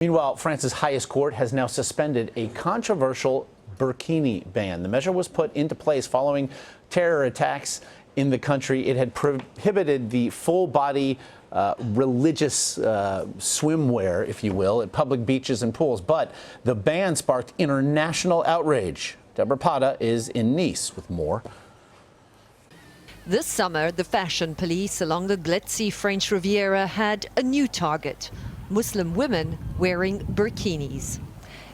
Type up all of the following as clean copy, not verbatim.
Meanwhile, France's highest court has now suspended a controversial burkini ban. The measure was put into place following terror attacks in the country. It had prohibited the full-body religious swimwear, if you will, at public beaches and pools. But the ban sparked international outrage. Deborah Pata is in Nice with more. This summer, the fashion police along the glitzy French Riviera had a new target: Muslim women wearing burkinis.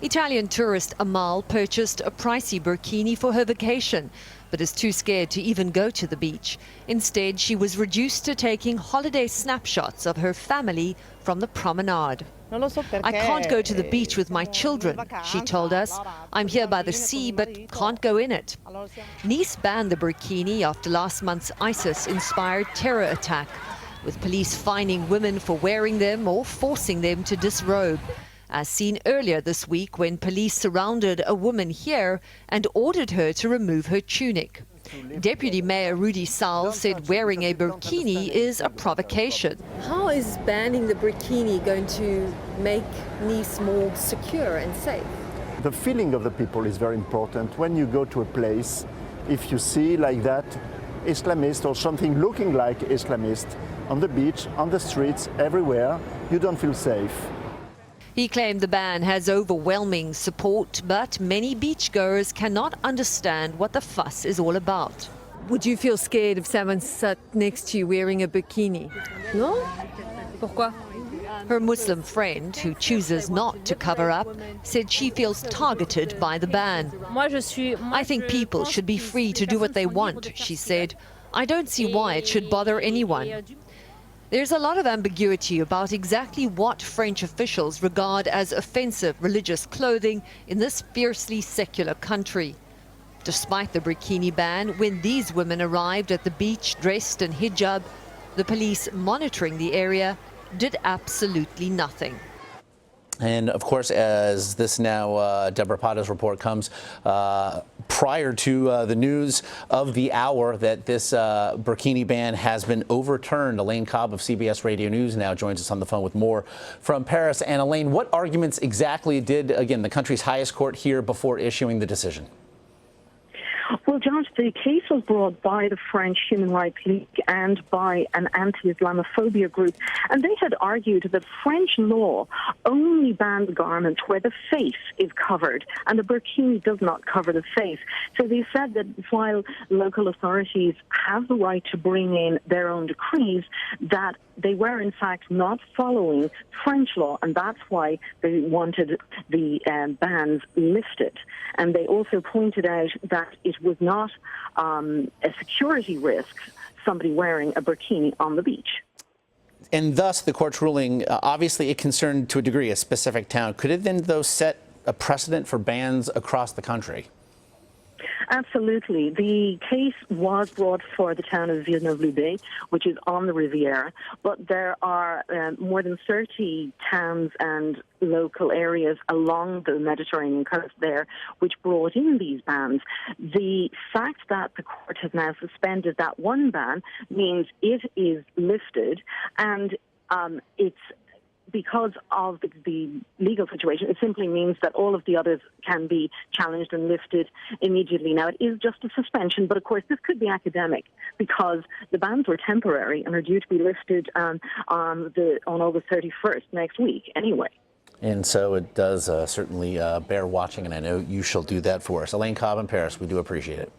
Italian tourist Amal purchased a pricey burkini for her vacation, but is too scared to even go to the beach. Instead, she was reduced to taking holiday snapshots of her family from the promenade. "I can't go to the beach with my children," she told us. "I'm here by the sea, but can't go in it." Nice banned the burkini after last month's ISIS-inspired terror attack, with police fining women for wearing them or forcing them to disrobe, as seen earlier this week when police surrounded a woman here and ordered her to remove her tunic. Deputy Mayor Rudy Sall said wearing a burkini is a provocation. How is banning the burkini going to make Nice more secure and safe? The feeling of the people is very important. When you go to a place, if you see like that Islamist or something looking like Islamist on the beach, on the streets, everywhere, you don't feel safe. He claimed the ban has overwhelming support, but many beachgoers cannot understand what the fuss is all about. Would you feel scared if someone sat next to you wearing a burkini? No? Pourquoi? Her Muslim friend, who chooses not to cover up, said she feels targeted by the ban. "I think people should be free to do what they want," she said. "I don't see why it should bother anyone." There's a lot of ambiguity about exactly what French officials regard as offensive religious clothing in this fiercely secular country. Despite the burkini ban, when these women arrived at the beach dressed in hijab, the police monitoring the area did absolutely nothing. And of course, as this now, Deborah Pata's report comes prior to the news of the hour that this burkini ban has been overturned. Elaine Cobbe of CBS Radio News now joins us on the phone with more from Paris. And Elaine, what arguments exactly did, again, the country's highest court hear before issuing the decision? Well, Josh, the case was brought by the French Human Rights League and by an anti-Islamophobia group, and they had argued that French law only bans garments where the face is covered, and the burkini does not cover the face. So they said that while local authorities have the right to bring in their own decrees, that they were in fact not following French law, and that's why they wanted the bans lifted. And they also pointed out that it was not a security risk, somebody wearing a burkini on the beach. And thus, the court's ruling, obviously it concerned to a degree a specific town. Could it then, though, set a precedent for bans across the country? Absolutely. The case was brought for the town of Villeneuve-Loubet, which is on the Riviera, but there are more than 30 towns and local areas along the Mediterranean coast there which brought in these bans. The fact that the court has now suspended that one ban means it is lifted, and it's because of the legal situation, it simply means that all of the others can be challenged and lifted immediately. Now, it is just a suspension, but of course this could be academic because the bans were temporary and are due to be lifted on August 31st next week anyway. And so it does certainly bear watching, and I know you shall do that for us. Elaine Cobbe in Paris, we do appreciate it.